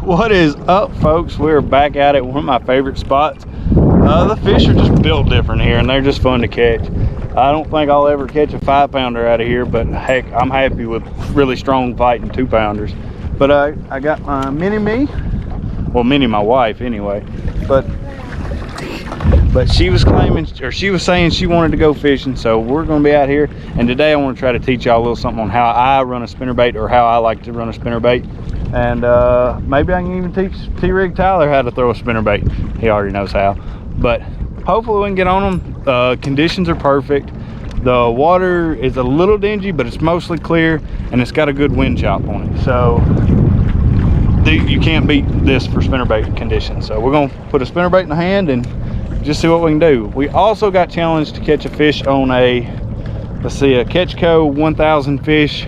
What is up, folks? We're back at it. One of my favorite spots. The fish are just built different here, and they're just fun to catch. I don't think I'll ever catch a 5-pounder out of here, but heck, I'm happy with really strong fighting 2-pounders. But I got my mini-me. Well, Minnie, my wife, anyway. But she was claiming, or she was saying she wanted to go fishing, so we're going to be out here. And today I want to try to teach y'all a little something on how I run a spinnerbait, or how I like to run a spinnerbait. And maybe I can even teach T-Rig Tyler how to throw a spinnerbait. He already knows how. But hopefully we can get on them. Conditions are perfect. The water is a little dingy, but it's mostly clear, and it's got a good wind chop on it. So you can't beat this for spinnerbait conditions. So we're gonna put a spinnerbait in the hand and just see what we can do. We also got challenged to catch a fish on a, let's see, a Catchco 1000 fish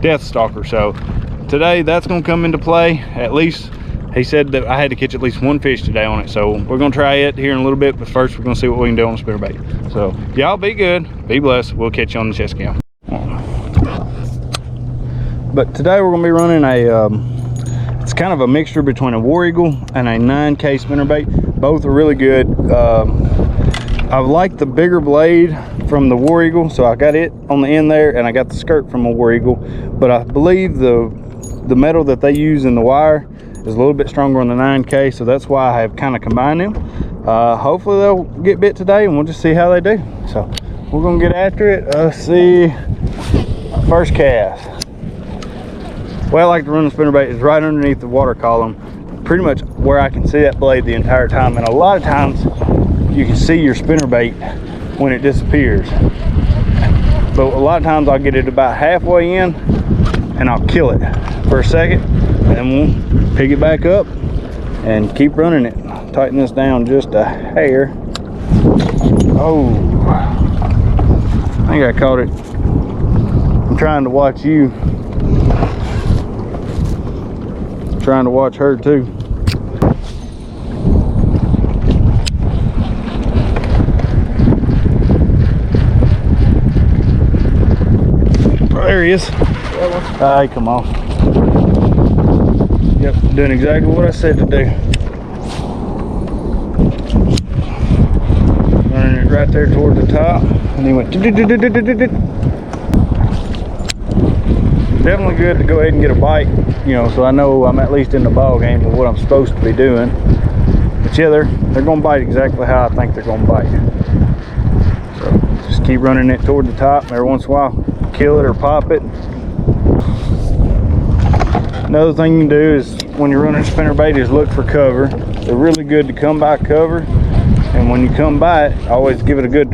Death Stalker. So today that's gonna come into play. At least he said that I had to catch at least one fish today on it. So we're gonna try it here in a little bit, but first we're gonna see what we can do on the spinnerbait. So y'all be good, be blessed. We'll catch you on the chest cam. But today we're gonna be running a, it's kind of a mixture between a War Eagle and a 9K spinnerbait. Both are really good. I like the bigger blade from the War Eagle, so I got it on the end there, and I got the skirt from a War Eagle. But I believe the metal that they use in the wire is a little bit stronger on the 9K, so that's why I have kind of combined them. Hopefully they'll get bit today, and we'll just see how they do. So we're gonna get after it. Let's see, first cast. The way I like to run the spinnerbait is right underneath the water column, pretty much where I can see that blade the entire time. And a lot of times you can see your spinnerbait when it disappears. But a lot of times I'll get it about halfway in and I'll kill it for a second, and then we'll pick it back up and keep running it. Tighten this down just a hair. Oh, I think I caught it. I'm trying to watch you. Trying to watch her too. There he is. He come off. Yep, doing exactly what I said to do. Running it right there toward the top, and he went. Definitely good to go ahead and get a bite, you know, so I know I'm at least in the ball game of what I'm supposed to be doing. But yeah, they're gonna bite exactly how I think they're gonna bite. So just keep running it toward the top. Every once in a while, kill it or pop it. Another thing you can do is when you're running a spinnerbait is look for cover. They're really good to come by cover, and when you come by it, always give it a good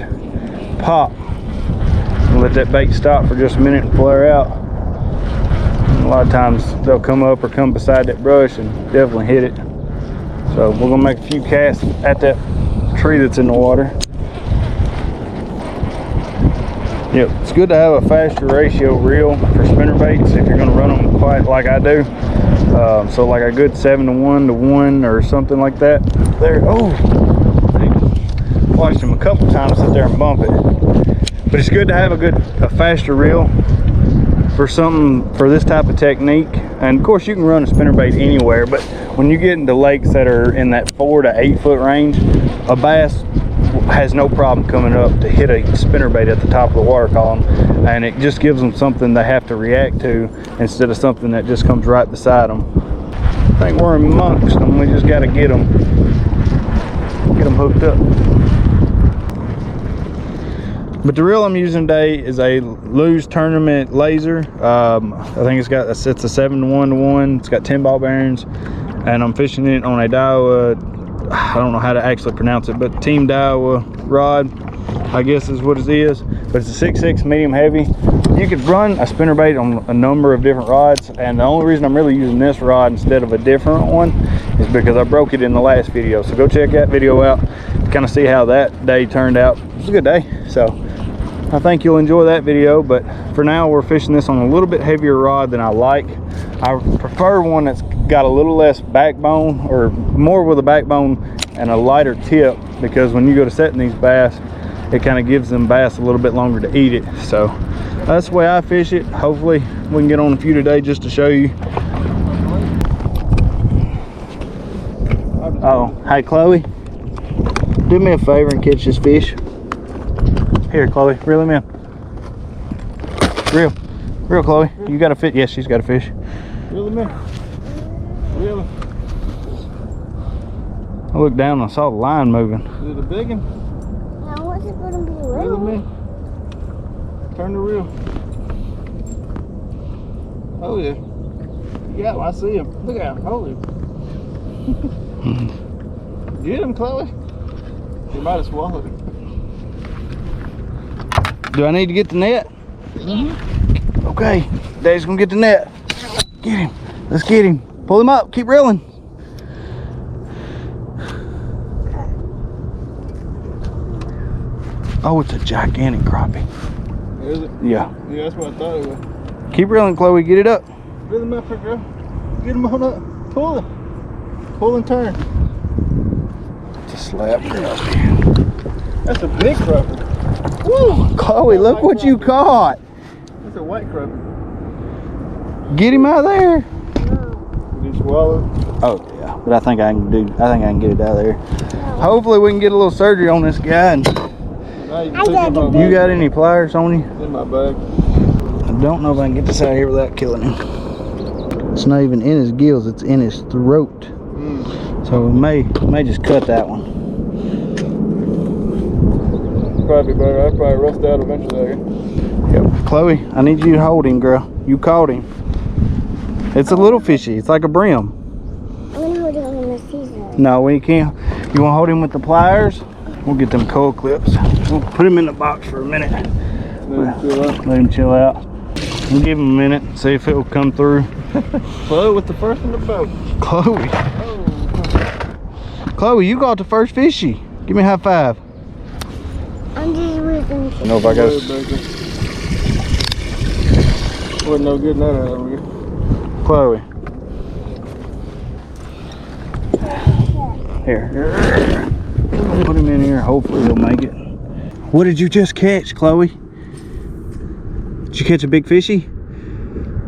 pop and let that bait stop for just a minute and flare out. A lot of times they'll come up or come beside that brush and definitely hit it. So we're gonna make a few casts at that tree that's in the water. Yep, it's good to have a faster ratio reel for spinnerbaits if you're gonna run them quite like I do. So like a good 7-to-1 or something like that. There, oh, I watched him a couple times sit there and bump it. But it's good to have a faster reel for this type of technique. And of course you can run a spinnerbait anywhere, but when you get into lakes that are in that 4 to 8 foot range, a bass has no problem coming up to hit a spinnerbait at the top of the water column, and it just gives them something they have to react to instead of something that just comes right beside them. I think we're amongst them. We just got to get them hooked up. But the reel I'm using today is a Lew's Tournament laser. I think it's a 7-to-1. It's got 10 ball bearings, and I'm fishing it on a Daiwa, I don't know how to actually pronounce it, but Team Daiwa rod, I guess is what it is. But it's a 6.6 medium heavy. You could run a spinnerbait on a number of different rods, and the only reason I'm really using this rod instead of a different one is because I broke it in the last video. So go check that video out to kind of see how that day turned out. It was a good day, so I think you'll enjoy that video. But for now, we're fishing this on a little bit heavier rod than I like. I prefer one that's got a little less backbone, or more with a backbone and a lighter tip, because when you go to setting these bass, it kind of gives them bass a little bit longer to eat it. So that's the way I fish it. Hopefully we can get on a few today just to show you. Oh, hey Chloe, do me a favor and catch this fish. Here, Chloe, reel him in. Reel, Chloe. You got a fish? Yes, she's got a fish. Reel him in. Reel him. I looked down and I saw the line moving. Is it a big one? Now what's it gonna be? Reel him in. Turn the reel. Oh yeah. Yeah, I see him. Look at him. Hold him. Get him, Chloe. He might have swallowed him. Do I need to get the net? Mm-hmm. Okay, Daddy's gonna get the net. Get him. Let's get him. Pull him up. Keep reeling. Oh, it's a gigantic crappie. Is it? Yeah. Yeah, that's what I thought it was. Keep reeling, Chloe. Get it up. Reel him up here, girl. Get him on up. Pull him. Pull and turn. It's a slab crappie. That's a big crappie. Woo! Chloe, look what you caught. That's a white crappie. Get him out of there. Did he swallow? Oh yeah, but I think I can get it out of there. Hopefully we can get a little surgery on this guy. And you got any pliers on you? In my bag. I don't know if I can get this out of here without killing him. It's not even in his gills, it's in his throat. So we may just cut that one. Probably better. I'd probably rust out eventually. Yep. Chloe, I need you to hold him, girl. You caught him. It's a little fishy. It's like a brim. I'm gonna hold it on my scissors. No, we can't. You want to hold him with the pliers? We'll get them coil clips. We'll put him in the box for a minute. Let him chill out. We'll give him a minute, see if it will come through. Chloe with the first in the boat. Chloe. Oh. Chloe, you got the first fishy. Give me a high five. I'm just waiting. I know if I got. Wasn't no good none of that. Chloe. Here. Put him in here. Hopefully he'll make it. What did you just catch, Chloe? Did you catch a big fishy?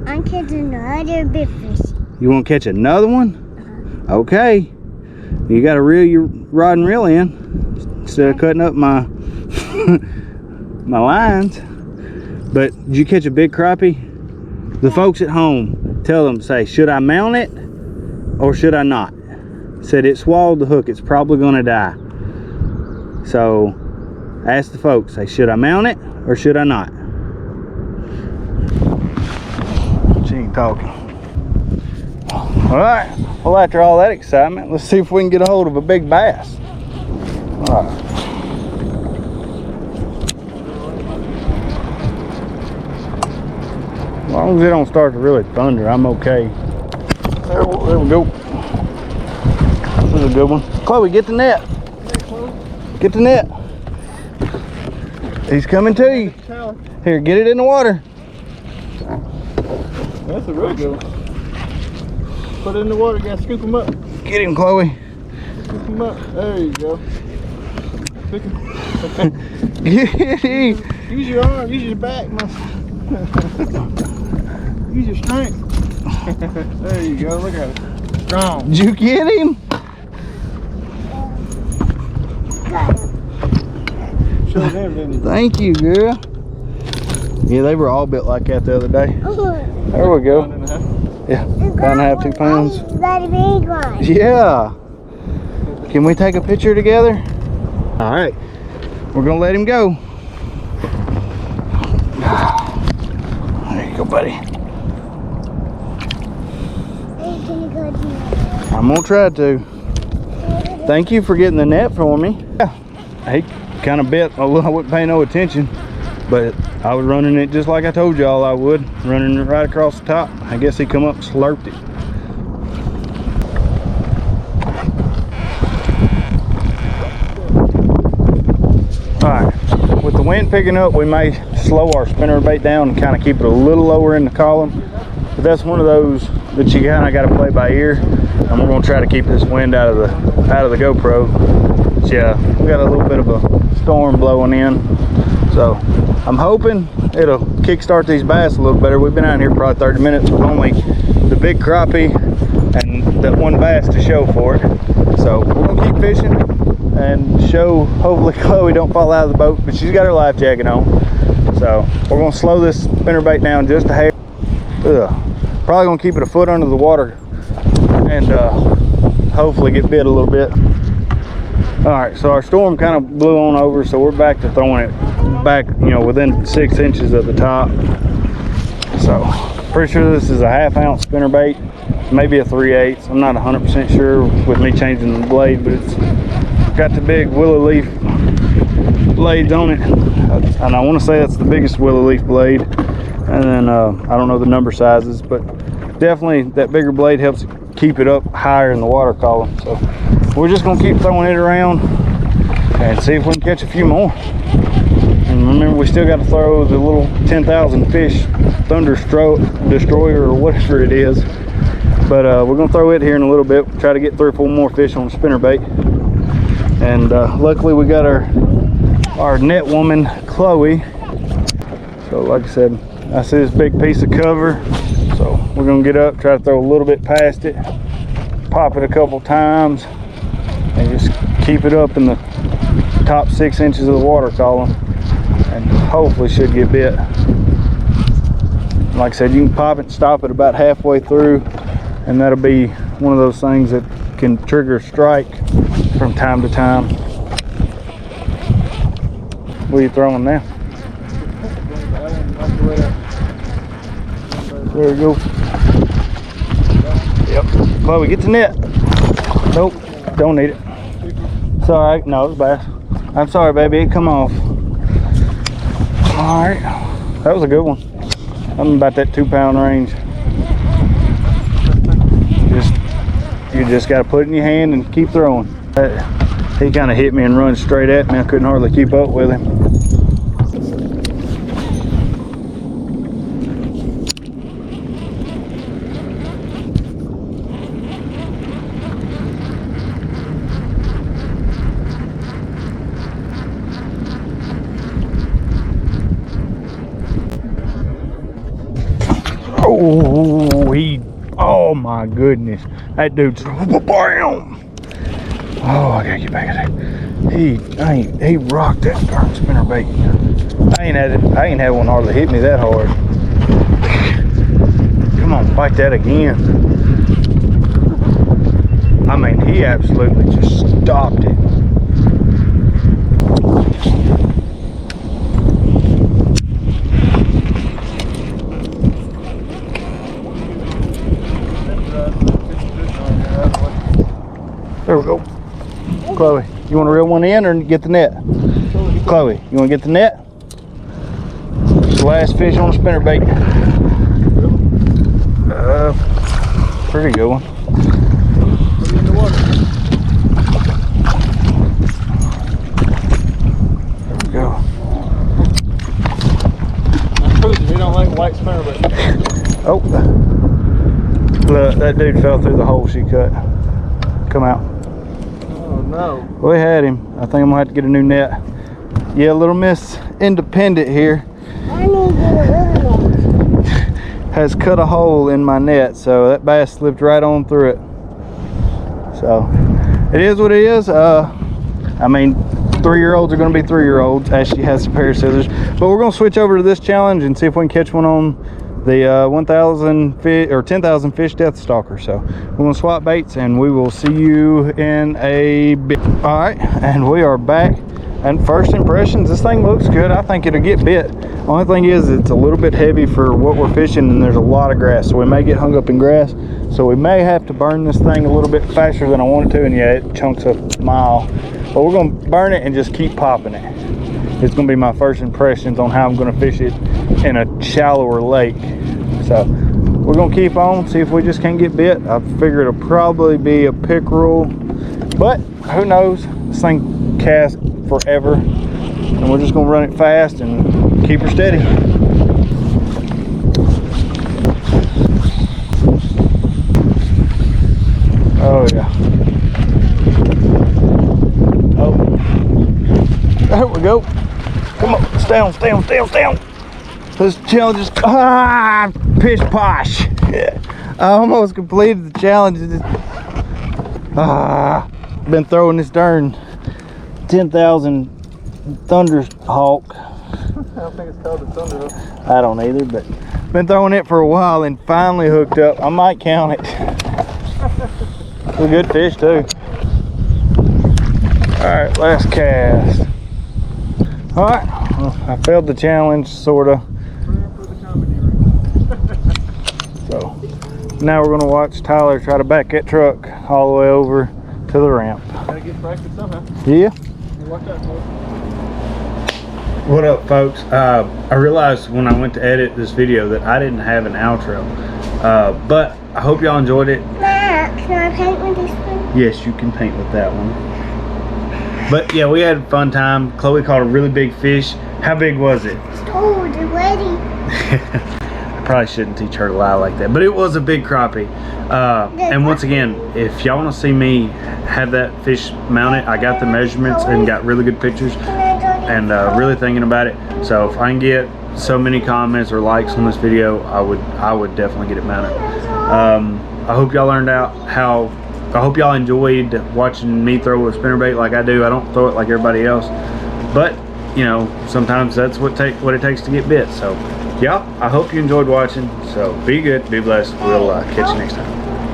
I'm catching another big fish. You want to catch another one? Okay. You got to reel your rod and reel in instead of cutting up my my lines. But did you catch a big crappie? The folks at home, tell them, say, should I mount it or should I not? Said it swallowed the hook. It's probably going to die. So ask the folks, say, should I mount it or should I not? She ain't talking. All right. Well, after all that excitement, let's see if we can get a hold of a big bass. All right. As long as it don't start to really thunder, I'm okay. There we go. This is a good one. Chloe, get the net. Get the net. He's coming to you. Here, get it in the water. That's a real good one. Put it in the water, you gotta scoop him up. Get him, Chloe. Scoop him up. There you go. Pick him. Get him. Use your arm, use your back, man. Use your strength. There you go, look at it. Strong. Did you get him? Showed him, didn't you? Thank you, girl. Yeah, they were all built like that the other day. There we go. Yeah, pound and a half, 2 pounds. That big one. Yeah. Can we take a picture together? All right. We're gonna let him go. There you go, buddy. Hey, can you go to I'm gonna try to. Thank you for getting the net for me. Yeah, he kind of bit. I wouldn't pay no attention, but I was running it just like I told y'all I would, running it right across the top. I guess he come up and slurped it. All right, with the wind picking up, we may slow our spinnerbait down and kind of keep it a little lower in the column. But that's one of those that you kind of got to play by ear. And we're gonna try to keep this wind out of the GoPro. But yeah, we got a little bit of a storm blowing in, so I'm hoping it'll kickstart these bass a little better. We've been out here probably 30 minutes with only the big crappie, and that one bass to show for it. So we're gonna keep fishing and show, hopefully Chloe don't fall out of the boat, but she's got her life jacket on. So we're gonna slow this spinnerbait down just a hair. Probably gonna keep it a foot under the water and hopefully get bit a little bit. All right, so our storm kind of blew on over, so we're back to throwing it back, you know, within 6 inches of the top. So pretty sure this is a 1/2 ounce spinnerbait, maybe a 3/8. I'm not 100% sure with me changing the blade, but it's got the big willow leaf blades on it, and I want to say that's the biggest willow leaf blade. And then I don't know the number sizes, but definitely that bigger blade helps keep it up higher in the water column. So we're just gonna keep throwing it around and see if we can catch a few more. And remember, we still got to throw the little 10,000 fish thunder destroyer or whatever it is. But we're gonna throw it here in a little bit. Try to get 3 or 4 more fish on spinnerbait. And luckily we got our net woman Chloe. So like I said, I see this big piece of cover, so we're gonna get up, try to throw a little bit past it, pop it a couple times, and just keep it up in the top 6 inches of the water column, and hopefully should get bit. Like I said, you can pop it, stop it about halfway through, and that'll be one of those things that can trigger a strike from time to time. What are you throwing now? There we go. Yep. Chloe, get the net. Nope, don't need it. It's all right. No, it's bass. I'm sorry, baby. It come off. All right. That was a good one. I'm about that 2-pound range. You just got to put it in your hand and keep throwing. He kind of hit me and run straight at me. I couldn't hardly keep up with him. Oh my goodness, that dude's bam. Oh, I gotta get back at it. He rocked that darn spinnerbait. I ain't had one hardly hit me that hard. Come on, bite that again. I mean, he absolutely just stopped it. There we go. Chloe, you want to reel one in or get the net? Chloe, you want to get the net? It's the last fish on the spinnerbait. Pretty good one. Put it in the water. There we go. I told you, we don't like white spinnerbait. Oh, look, that dude fell through the hole she cut. Come out. Oh no. We had him. I think I'm gonna have to get a new net. Yeah, little Miss Independent here I need to get a little net. has cut a hole in my net, so that bass slipped right on through it. So it is what it is. I mean, 3-year-olds are going to be 3-year-olds. Ashley has a pair of scissors, but we're going to switch over to this challenge and see if we can catch one on the 1,000 fish or 10,000 fish death stalker. So we're going to swap baits and we will see you in a bit. All right, and we are back. And first impressions, this thing looks good. I think it'll get bit. Only thing is it's a little bit heavy for what we're fishing, and there's a lot of grass, so we may get hung up in grass. So we may have to burn this thing a little bit faster than I want it to, and yeah, it chunks a mile. But we're gonna burn it and just keep popping it. It's gonna be my first impressions on how I'm gonna fish it in a shallower lake. So we're gonna keep on, see if we just can't get bit. I figure it'll probably be a pickerel, but who knows? This thing casts forever, and we're just gonna run it fast and keep her steady. Oh yeah. Oh, there we go. Come on, stay on, stay on, stay on, stay on. This challenge is pish posh. Yeah. I almost completed the challenge. Been throwing this darn 10,000 Thunderhawk. I don't think it's called a Thunderhawk. I don't either, but been throwing it for a while and finally hooked up. I might count it. It's a good fish too. Alright, last cast. Alright, well, I failed the challenge, sorta. So, now we're gonna watch Tyler try to back that truck all the way over to the ramp. Gotta get practice somehow. Yeah? Watch out, folks. What up, folks? I realized when I went to edit this video that I didn't have an outro. But I hope y'all enjoyed it. Matt, can I paint with this one? Yes, you can paint with that one. But yeah, we had a fun time. Chloe caught a really big fish. How big was it? Oh, the ready. I probably shouldn't teach her to lie like that, but it was a big crappie. And once again, if y'all want to see me have that fish mounted, I got the measurements and got really good pictures and really thinking about it. So if I can get so many comments or likes on this video, I would definitely get it mounted. I hope y'all learned out how. I hope y'all enjoyed watching me throw a spinnerbait like I do. I don't throw it like everybody else, but you know, sometimes that's what it takes to get bit. So yeah, I hope you enjoyed watching. So be good, be blessed. We'll catch you next time.